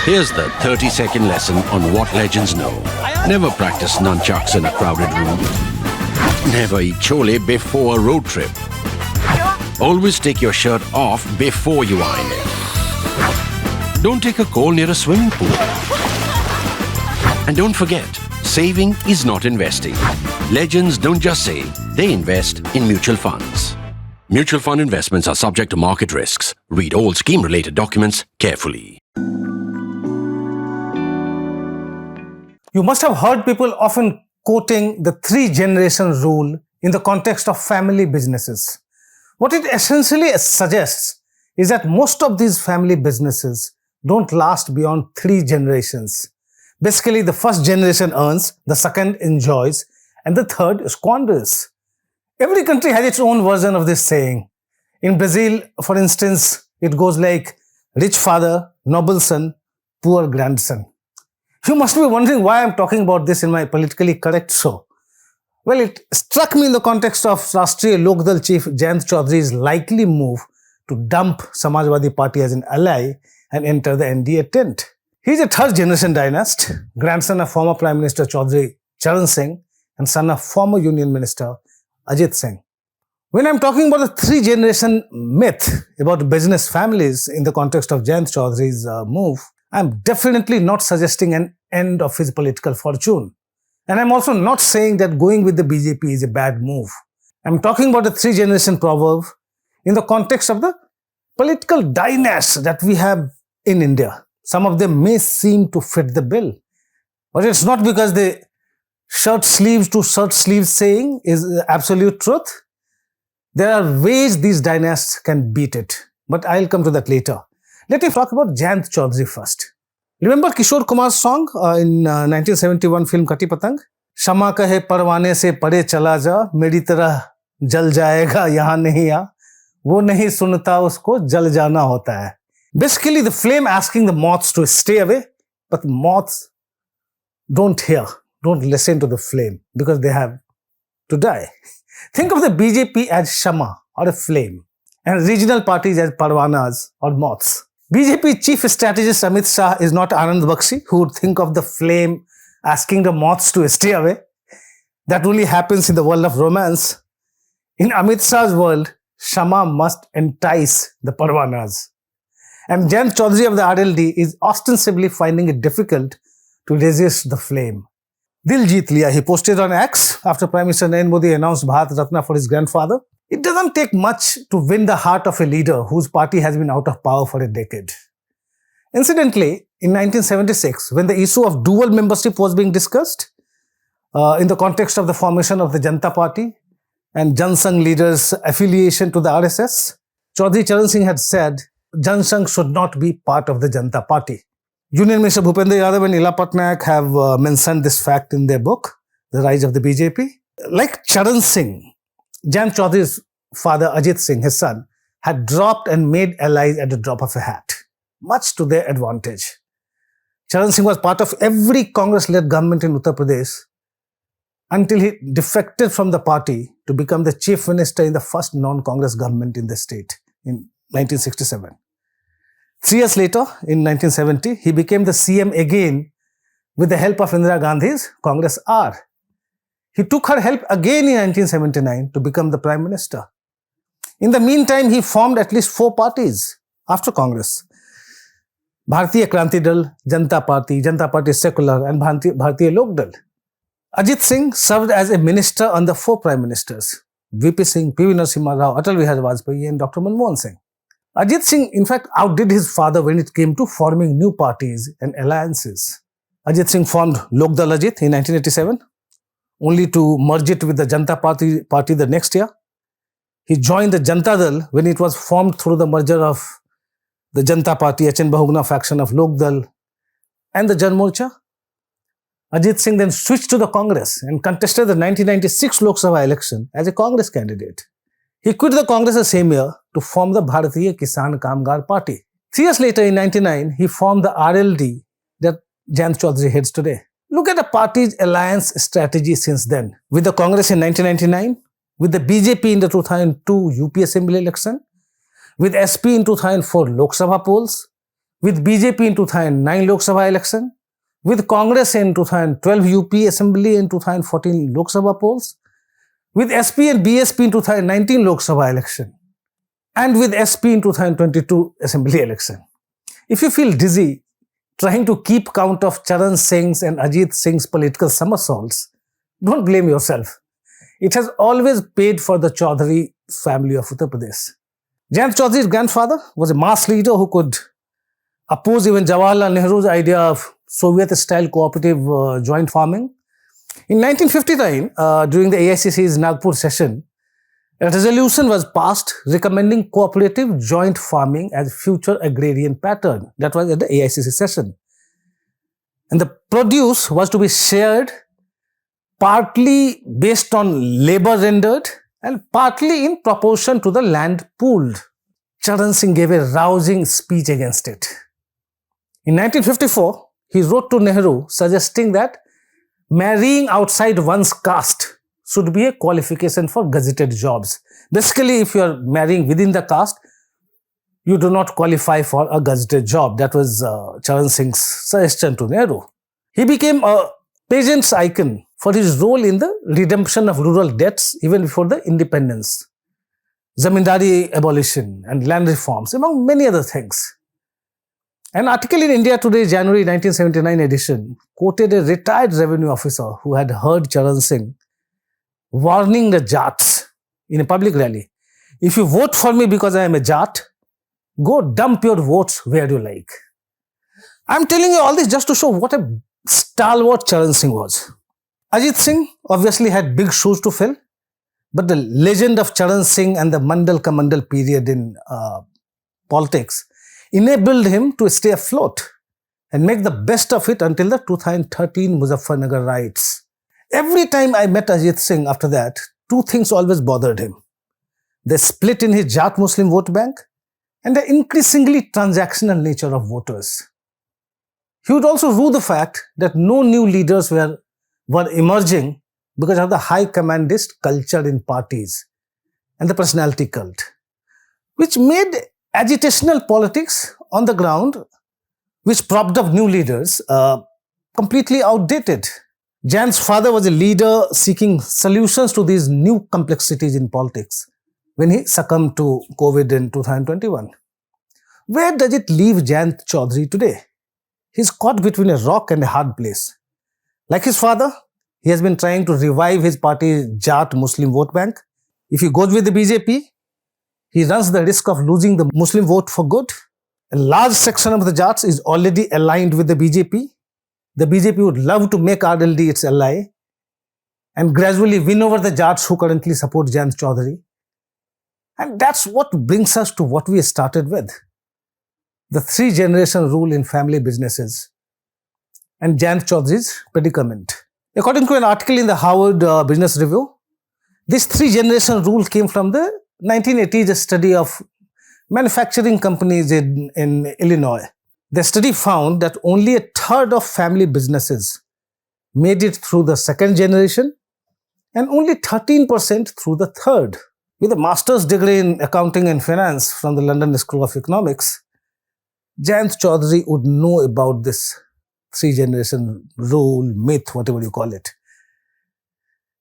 Here's the 30-second lesson on what legends know. Never practice nunchucks in a crowded room. Never eat chole before a road trip. Always take your shirt off before you iron it. Don't take a call near a swimming pool. And don't forget, saving is not investing. Legends don't just save, they invest in mutual funds. Mutual fund investments are subject to market risks. Read all scheme-related documents carefully. You must have heard people often quoting the 3-generation rule in the context of family businesses. What it essentially suggests is that most of these family businesses don't last beyond 3 generations. Basically, the first generation earns, the second enjoys, and the third squanders. Every country has its own version of this saying. In Brazil, for instance, it goes like, rich father, noble son, poor grandson. You must be wondering why I'm talking about this in my politically correct show. Well, it struck me in the context of Rashtriya Lokdal chief Jayant Chaudhary's likely move to dump Samajwadi Party as an ally and enter the NDA tent. He's a third-generation dynast, grandson of former Prime Minister Chaudhary Charan Singh and son of former Union Minister Ajit Singh. When I'm talking about the 3-generation myth about business families in the context of Jayant Chaudhary's move, I'm definitely not suggesting an end of his political fortune. And I'm also not saying that going with the BJP is a bad move. I'm talking about the 3-generation proverb in the context of the political dynasts that we have in India. Some of them may seem to fit the bill. But it's not because the shirtsleeves-to-shirtsleeves saying is the absolute truth. There are ways these dynasts can beat it. But I'll come to that later. Let me talk about Jayant Chaudhary first. Remember Kishore Kumar's song in 1971 film Kati Patang? Shama kahe parwane se pare chala ja, meri tarah jal jayega yahan nahi aa. Wo nahi sunta usko jal jana hota hai. Basically, the flame asking the moths to stay away, but moths don't hear, don't listen to the flame because they have to die. Think of the BJP as Shama or a flame and regional parties as parwanas or moths. BJP chief strategist Amit Shah is not Anand Bakshi, who would think of the flame asking the moths to stay away. That only happens in the world of romance. In Amit Shah's world, Shama must entice the parwanas. And Jayant Chaudhary of the RLD is ostensibly finding it difficult to resist the flame. Dil jeet liya, he posted on X after Prime Minister Narendra Modi announced Bharat Ratna for his grandfather. It doesn't take much to win the heart of a leader whose party has been out of power for a decade. Incidentally, in 1976, when the issue of dual membership was being discussed, in the context of the formation of the Janata Party and Jan Sangh leaders' affiliation to the RSS, Chaudhary Charan Singh had said, Jan Sangh should not be part of the Janata Party. Union Minister Bhupendra Yadav and Ila Patnaik have mentioned this fact in their book, The Rise of the BJP. Like Charan Singh, Jayant Chaudhary's father Ajit Singh, his son, had dropped and made allies at the drop of a hat, much to their advantage. Charan Singh was part of every Congress-led government in Uttar Pradesh until he defected from the party to become the chief minister in the first non-Congress government in the state in 1967. 3 years later, in 1970, he became the CM again with the help of Indira Gandhi's Congress R. He took her help again in 1979 to become the Prime Minister. In the meantime, he formed at least 4 parties after Congress. Bharatiya Kranti Dal, Janata Party Secular and Bharatiya Lok Dal. Ajit Singh served as a minister under 4 Prime Ministers, VP Singh, PV Narasimha Rao, Atal Bihari Vajpayee and Dr. Manmohan Singh. Ajit Singh, in fact, outdid his father when it came to forming new parties and alliances. Ajit Singh formed Lok Dal Ajit in 1987, only to merge it with the Janata Party the next year. He joined the Janata Dal when it was formed through the merger of the Janata Party, HN Bahuguna faction of Lok Dal and the Jan Morcha. Ajit Singh then switched to the Congress and contested the 1996 Lok Sabha election as a Congress candidate. He quit the Congress the same year to form the Bharatiya Kisan Kamgar Party. 3 years later, in 1999, he formed the RLD that Jayant Chaudhary heads today. Look at the party's alliance strategy since then. With the Congress in 1999, with the BJP in the 2002 UP Assembly election, with SP in 2004 Lok Sabha polls, with BJP in 2009 Lok Sabha election, with Congress in 2012 UP Assembly and 2014 Lok Sabha polls, with SP and BSP in 2019 Lok Sabha election, and with SP in 2022 Assembly election. If you feel dizzy trying to keep count of Charan Singh's and Ajit Singh's political somersaults, don't blame yourself. It has always paid for the Chaudhary family of Uttar Pradesh. Jayant Chaudhary's grandfather was a mass leader who could oppose even Jawaharlal Nehru's idea of Soviet-style cooperative joint farming. In 1959, during the AICC's Nagpur session, a resolution was passed recommending cooperative joint farming as future agrarian pattern. That was at the AICC session. And the produce was to be shared partly based on labor rendered and partly in proportion to the land pooled. Charan Singh gave a rousing speech against it. In 1954, he wrote to Nehru suggesting that marrying outside one's caste should be a qualification for gazetted jobs. Basically, if you are marrying within the caste, you do not qualify for a gazetted job. That was Charan Singh's suggestion to Nehru. He became a peasant's icon for his role in the redemption of rural debts even before the independence, zamindari abolition and land reforms, among many other things. An article in India Today, January 1979 edition, quoted a retired revenue officer who had heard Charan Singh warning the Jats in a public rally, "If you vote for me because I am a Jat, go dump your votes where you like." I'm telling you all this just to show what a stalwart Charan Singh was. Ajit Singh obviously had big shoes to fill, but the legend of Charan Singh and the Mandal ka Mandal period in politics enabled him to stay afloat and make the best of it until the 2013 Muzaffarnagar riots. Every time I met Ajit Singh after that, two things always bothered him: the split in his Jat Muslim vote bank and the increasingly transactional nature of voters. He would also rue the fact that no new leaders were emerging because of the high commandist culture in parties and the personality cult, which made agitational politics on the ground, which propped up new leaders, completely outdated. Jan's father was a leader seeking solutions to these new complexities in politics when he succumbed to COVID in 2021. Where does it leave Jayant Chaudhary today? He's caught between a rock and a hard place. Like his father, he has been trying to revive his party's Jat Muslim vote bank. If he goes with the BJP, he runs the risk of losing the Muslim vote for good. A large section of the Jats is already aligned with the BJP. The BJP would love to make RLD its ally and gradually win over the Jats who currently support Jayant Chaudhary. And that's what brings us to what we started with: the 3-generation rule in family businesses and Jayant Chaudhary's predicament. According to an article in the Harvard Business Review, this 3-generation rule came from the 1980s study of manufacturing companies in Illinois. The study found that only a third of family businesses made it through the second generation and only 13% through the third. With a master's degree in accounting and finance from the London School of Economics, Jayant Chaudhary would know about this 3-generation rule, myth, whatever you call it.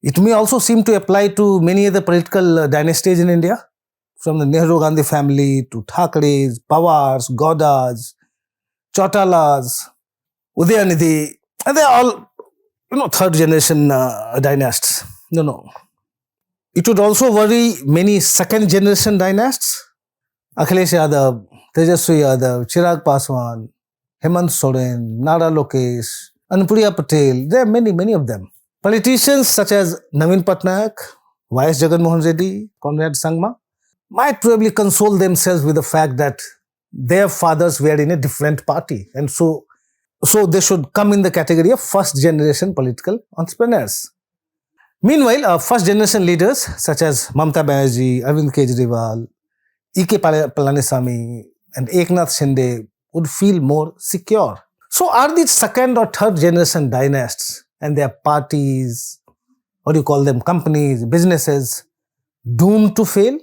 It may also seem to apply to many other political dynasties in India, from the Nehru-Gandhi family to Thakres, Pawars, Gaudas, Chautalas, Udayanidhi, and they're all, 3rd-generation dynasts. No. It would also worry many 2nd-generation dynasts: Akhilesh Yadav, Tejaswi Yadav, Chirag Paswan, Hemant Soren, Nara Lokesh, Anupriya Patel. There are many of them. Politicians such as Naveen Patnaik, Y.S. Jagan Mohan Reddy, Conrad Sangma might probably console themselves with the fact that their fathers were in a different party, and so they should come in the category of 1st-generation political entrepreneurs. Meanwhile, 1st-generation leaders such as Mamata Banerjee, Arvind Kejriwal, E.K. Palaniswamy and Eknath Shinde would feel more secure. So are these 2nd or 3rd-generation dynasts and their parties, companies, businesses, doomed to fail?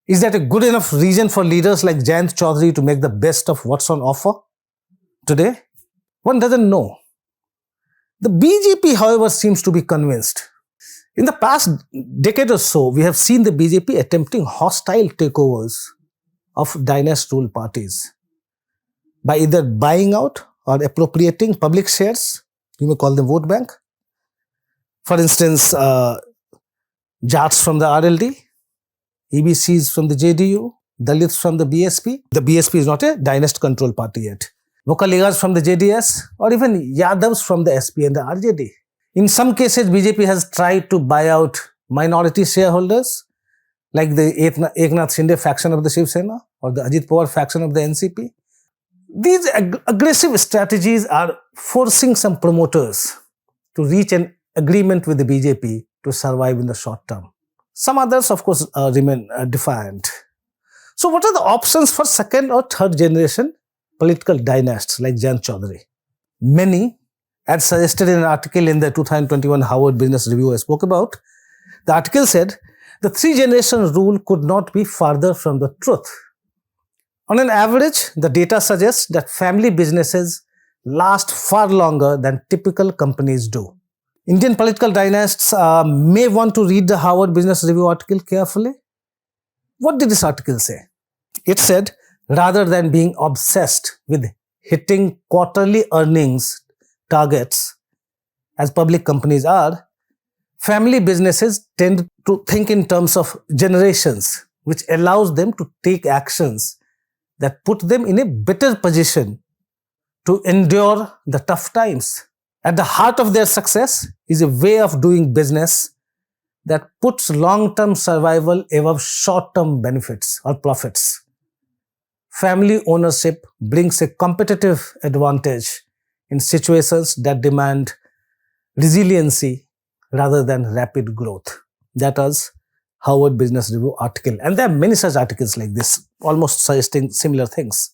Is that a good enough reason for leaders like Jayant Chaudhary to make the best of what's on offer today? One doesn't know. The BJP, however, seems to be convinced. In the past decade or so, we have seen the BJP attempting hostile takeovers of dynast-ruled parties by either buying out or appropriating public shares. You may call them vote bank. For instance, Jats from the RLD, EBCs from the JDU, Dalits from the BSP. The BSP is not a dynast-controlled party yet. Vokaligas from the JDS, or even Yadavs from the SP and the RJD. In some cases, BJP has tried to buy out minority shareholders, like the Eknath Shinde faction of the Shiv Sena or the Ajit Pawar faction of the NCP. These aggressive strategies are forcing some promoters to reach an agreement with the BJP to survive in the short term. Some others, of course, remain defiant. So what are the options for second or third generation political dynasts like Jayant Chaudhary? Many, as suggested in an article in the 2021 Harvard Business Review I spoke about, the article said the three-generation rule could not be farther from the truth. On an average, the data suggests that family businesses last far longer than typical companies do. Indian political dynasts may want to read the Harvard Business Review article carefully. What did this article say? It said, rather than being obsessed with hitting quarterly earnings targets, as public companies are, family businesses tend to think in terms of generations, which allows them to take actions that put them in a better position to endure the tough times. At the heart of their success is a way of doing business that puts long-term survival above short-term benefits or profits. Family ownership brings a competitive advantage in situations that demand resiliency rather than rapid growth. That was Harvard Business Review article. And there are many such articles like this, almost suggesting similar things.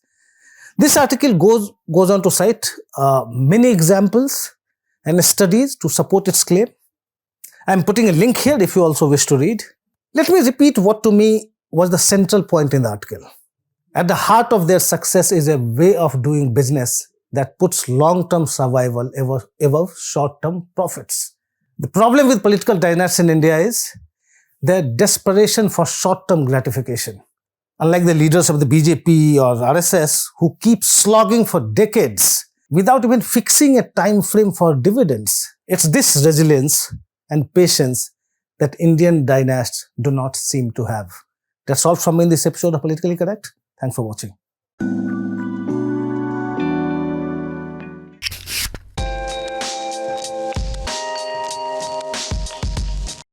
This article goes on to cite many examples and studies to support its claim. I'm putting a link here if you also wish to read. Let me repeat what to me was the central point in the article. At the heart of their success is a way of doing business that puts long-term survival above short-term profits. The problem with political dynasts in India is their desperation for short-term gratification. Unlike the leaders of the BJP or RSS, who keep slogging for decades without even fixing a time frame for dividends. It's this resilience and patience that Indian dynasts do not seem to have. That's all from me in this episode of Politically Correct. Thanks for watching.